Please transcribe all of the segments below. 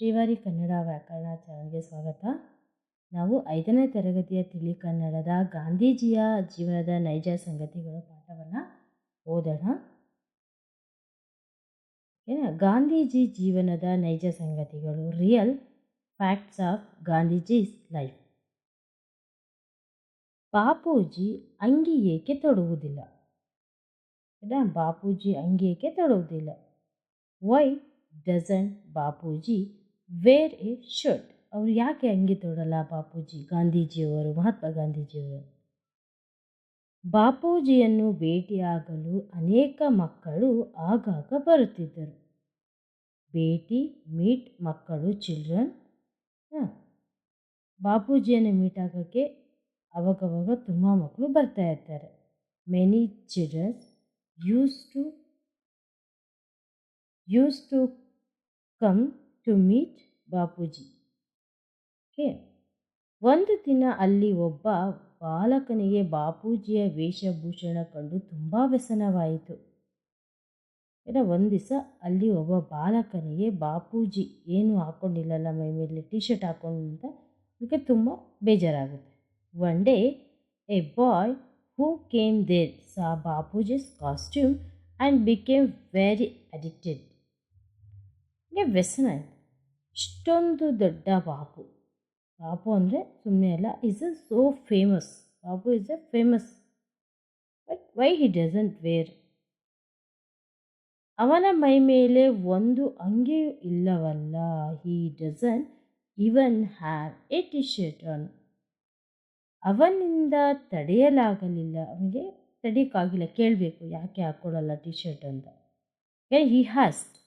ಶ್ರೀವಾರಿ ಕನ್ನಡ ವ್ಯಾಕರಣ ಚಾನಲ್ಗೆ ಸ್ವಾಗತ. ನಾವು 5ನೇ ತರಗತಿಯ ತಿಳಿ ಕನ್ನಡದ ಗಾಂಧೀಜಿಯ ಜೀವನದ ನೈಜ ಸಂಗತಿಗಳ ಪಾಠವನ್ನು ಓದೋಣ. ಗಾಂಧೀಜಿ ಜೀವನದ ನೈಜ ಸಂಗತಿಗಳು, real facts of Gandhiji's life. Bapuji ಅಂಗಿ ಏಕೆ ತೊಡುವುದಿಲ್ಲ? ಬಾಪೂಜಿ ಅಂಗಿ ಏಕೆ ತೊಡುವುದಿಲ್ಲ? Why doesn't Bapuji wear a shirt? ಅವರು ಯಾಕೆ ಅಂಗಿ ತೊಡಲ್ಲ ಬಾಪೂಜಿ? ಗಾಂಧೀಜಿಯವರು, ಮಹಾತ್ಮ ಗಾಂಧೀಜಿಯವರು. ಬಾಪೂಜಿಯನ್ನು ಭೇಟಿಯಾಗಲು ಅನೇಕ ಮಕ್ಕಳು ಆಗಾಗ ಬರುತ್ತಿದ್ದರು. ಮೀಟ್ ಮಕ್ಕಳು, ಚಿಲ್ಡ್ರನ್. ಬಾಪೂಜಿಯನ್ನು ಮೀಟ್ ಆಗೋಕ್ಕೆ ಅವಾಗವಾಗ ತುಂಬ ಮಕ್ಕಳು ಬರ್ತಾ ಇರ್ತಾರೆ. Many childrens used to come to meet Bapuji. ಒಂದು ದಿನ ಅಲ್ಲಿ ಒಬ್ಬ ಬಾಲಕನಿಗೆ ಬಾಪೂಜಿಯ ವೇಷಭೂಷಣ ಕಂಡು ತುಂಬ ವ್ಯಸನವಾಯಿತು. ಒಂದು ದಿವಸ ಅಲ್ಲಿ ಒಬ್ಬ ಬಾಲಕನಿಗೆ ಬಾಪೂಜಿ ಏನು ಹಾಕ್ಕೊಂಡಿಲ್ಲಲ್ಲ, ಮೈ ಮೇಲೆ ಟಿ ಶರ್ಟ್ ಹಾಕ್ಕೊಂಡು ಅಂತ ಅದಕ್ಕೆ ತುಂಬ ಬೇಜಾರಾಗುತ್ತೆ. One day a boy who came there saw Bapuji's costume and became very addicted. ವ್ಯಸನ ಆಯಿತು. ಇಷ್ಟೊಂದು ದೊಡ್ಡ ಬಾಪು ಅಂದರೆ ಸುಮ್ಮನೆ ಅಲ್ಲ, is a so famous. Bapu is a famous, but why he doesn't wear? ಅವನ ಮೈ ಮೇಲೆ ಒಂದು ಅಂಗಿಯೂ ಇಲ್ಲವಲ್ಲ. He doesn't even have a T shirt on. ಅವನಿಂದ ತಡೆಯಲಾಗಲಿಲ್ಲ, ಅವನಿಗೆ ತಡೆಯೋಕ್ಕಾಗಿಲ್ಲ. ಕೇಳಬೇಕು ಯಾಕೆ ಹಾಕ್ಕೊಳ್ಳಲ್ಲ ಟಿ ಶರ್ಟ್ ಅಂತ. ಹಿ ಹ್ಯಾಸ್ಟ್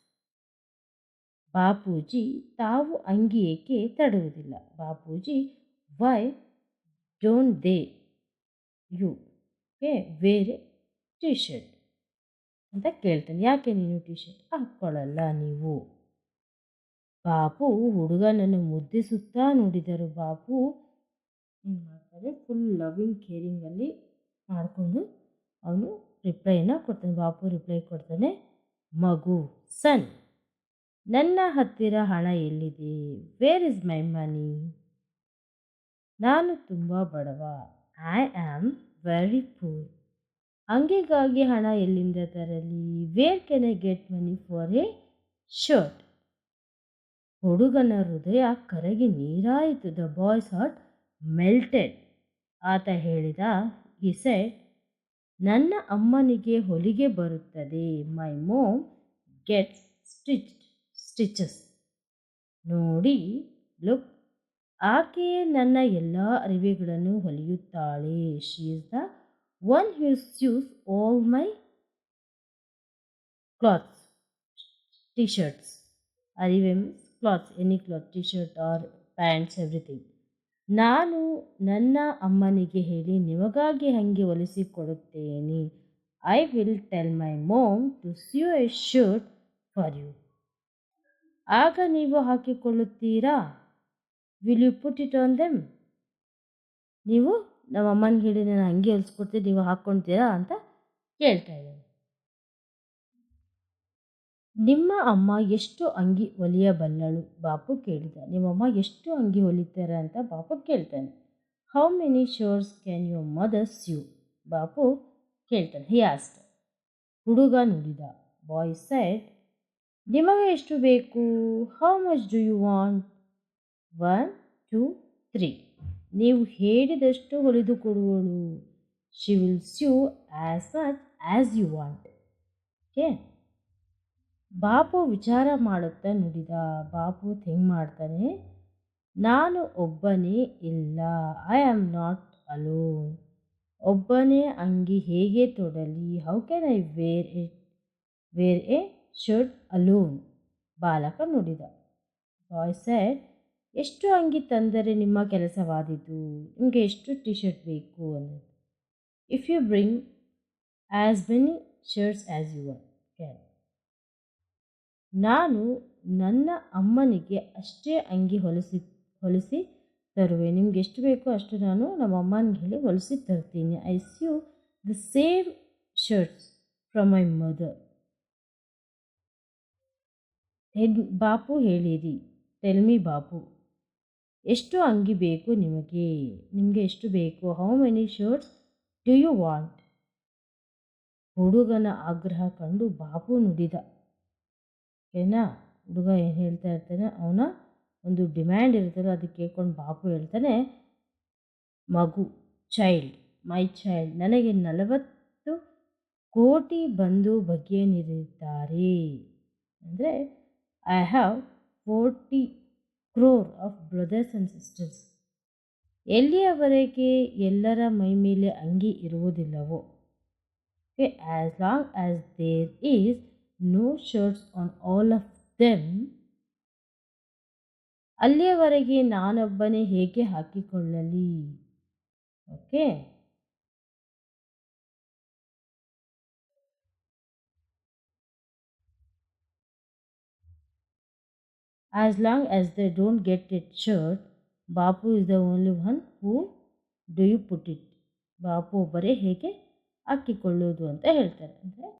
ಬಾಪೂಜಿ, ತಾವು ಅಂಗಿ ಏಕೆ ತಡುವುದಿಲ್ಲ? Bapuji, why don't they you wear a T shirt ಅಂತ ಕೇಳ್ತಾನೆ. ಯಾಕೆ ನೀನು ಟಿ ಶರ್ಟ್ ಹಾಕ್ಕೊಳ್ಳಲ್ಲ ನೀವು? ಬಾಪು ಹುಡುಗನನ್ನು ಮುದ್ದಿಸುತ್ತಾ ನೋಡಿದರು. ಬಾಪು ಏನು ಮಾಡ್ತಾರೆ, ಫುಲ್ ಲವಿಂಗ್ ಕೇರಿಂಗಲ್ಲಿ ಮಾಡಿಕೊಂಡು ಅವನು ರಿಪ್ಲೈನ ಕೊಡ್ತಾನೆ. ಬಾಪು ರಿಪ್ಲೈ ಕೊಡ್ತಾನೆ, ಮಗು, ಸನ್, ನನ್ನ ಹತ್ತಿರ ಹಣ ಎಲ್ಲಿದೆ? Where is my money? ನಾನು ತುಂಬ ಬಡವ. I am very poor. ಅಂಗಿಗಾಗಿ ಹಣ ಎಲ್ಲಿಂದ ತರಲಿ? Where can I get money for a shirt? ಹುಡುಗನ ಹೃದಯ ಕರಗಿ ನೀರಾಯಿತು. The boy's heart melted. ಆತ ಹೇಳಿದ, ಹಿ ಸೆಡ್, ನನ್ನ ಅಮ್ಮನಿಗೆ ಹೊಲಿಗೆ ಬರುತ್ತದೆ. My mom gets stitches. ನೋಡಿ, ಲುಕ್, ಆಕೆಯೇ ನನ್ನ ಎಲ್ಲ ಅರಿವೆಗಳನ್ನು ಹೊಲಿಯುತ್ತಾಳೆ. She is the one who sews all my clothes, T shirts. ಅರಿವೆ means clothes, any cloth, T shirt or pants, everything. ನಾನು ನನ್ನ ಅಮ್ಮನಿಗೆ ಹೇಳಿ ನಿಮಗಾಗಿ ಅಂಗಿ ಹೊಲಿಸಿಕೊಡುತ್ತೇನೆ. I will tell my mom to sew a shirt for you. ಆಗ ನೀವು ಹಾಕಿಕೊಳ್ಳುತ್ತೀರಾ? Will you put it on them? ನೀವು ನಮ್ಮ ಅಮ್ಮನಿಗೆ ಹೇಳಿ ನಾನು ಅಂಗಿ ಹೊಲಿಸ್ಕೊಡ್ತೀನಿ, ನೀವು ಹಾಕ್ಕೊಳ್ತೀರಾ ಅಂತ ಕೇಳ್ತಾ ಇದ್ದಾನೆ. ನಿಮ್ಮ ಅಮ್ಮ ಎಷ್ಟು ಅಂಗಿ ಹೊಲಿಯಬಲ್ಲಳು? ಬಾಪು ಕೇಳಿದ. ನಿಮ್ಮಮ್ಮ ಎಷ್ಟು ಅಂಗಿ ಹೊಲಿತಾರೆ ಅಂತ ಬಾಪು ಕೇಳ್ತಾನೆ. How many shirts can your mother sew? Bapu ಕೇಳ್ತಾನೆ. He asked. ಹುಡುಗ ನುಡಿದ. ಬಾಯ್ ಸೆಡ್, ನಿಮಗೆ ಎಷ್ಟು ಬೇಕು? How much do you want? 1, 2, 3. ನೀವು ಹೇಳಿದಷ್ಟು ಹೊಲಿದು ಕೊಡುವಳು. She will sew as much as you want. Bapu ವಿಚಾರ ಮಾಡುತ್ತಾ ನುಡಿದ. ಬಾಪು ಥಿಂಕ್ ಮಾಡ್ತಾನೆ. ನಾನು ಒಬ್ಬನೇ ಇಲ್ಲ. I am not alone. ಒಬ್ಬನೇ ಅಂಗಿ ಹೇಗೆ ತೊಡಲಿ? How can I wear a shirt alone? ಬಾಲಕ ನುಡಿದ. ಬಾಯ್ ಸೆಡ್, ಎಷ್ಟು ಅಂಗಿ ತಂದರೆ ನಿಮ್ಮ ಕೆಲಸವಾದೀತು? ನಿಮಗೆ ಎಷ್ಟು ಟಿ ಶರ್ಟ್ ಬೇಕು ಅನ್ನೋದು. If you bring as many shirts as you want. ನಾನು ನನ್ನ ಅಮ್ಮನಿಗೆ ಅಷ್ಟೇ ಅಂಗಿ ಹೊಲಿಸಿ ತರುವೆ. ನಿಮ್ಗೆ ಎಷ್ಟು ಬೇಕೋ ಅಷ್ಟು ನಾನು ನಮ್ಮ ಅಮ್ಮನಿಗೆ ಹೇಳಿ ಹೊಲಿಸಿ ತರ್ತೀನಿ. I sew the same shirts from my mother. Bapu ಹೇಳಿರಿ. ಟೆಲ್ ಮಿ ಬಾಪು, ಎಷ್ಟು ಅಂಗಿ ಬೇಕು ನಿಮಗೆ? ನಿಮಗೆ ಎಷ್ಟು ಬೇಕು? How many shirts do you want? ಹುಡುಗನ ಆಗ್ರಹ ಕಂಡು ಬಾಪು ನುಡಿದ. ಓಕೆನಾ? ಹುಡುಗ ಏನು ಹೇಳ್ತಾ ಇರ್ತಾನೆ, ಅವನ ಒಂದು ಡಿಮ್ಯಾಂಡ್ ಇರುತ್ತಲ್ಲ, ಅದಕ್ಕೆ ಕೇಳ್ಕೊಂಡು ಬಾಪು ಹೇಳ್ತಾನೆ, ಮಗು, ಚೈಲ್ಡ್, ಮೈ ಚೈಲ್ಡ್, ನನಗೆ 40 ಕೋಟಿ ಬಂಧು ಭಗಿನಿಯರಿದ್ದಾರೆ. ಅಂದರೆ I have 40 crore of brothers and sisters. ಎಲ್ಲಿಯವರೆಗೆ ಎಲ್ಲರ ಮೈ ಮೇಲೆ ಅಂಗಿ ಇರುವುದಿಲ್ಲವೋ, okay, as long as there is no shirts on all of them, ಅಲ್ಲಿಯವರೆಗೆ ನಾನೊಬ್ಬನೇ ಹೇಗೆ ಹಾಕಿಕೊಳ್ಳಲಿ? Okay, as long as they don't get it shirt, Bapu is the only one who do you put it. Bapu ಒಬ್ಬರೇ ಹೇಗೆ ಹಾಕಿಕೊಳ್ಳುವುದು ಅಂತ ಹೇಳ್ತಾರೆ. ಅಂದರೆ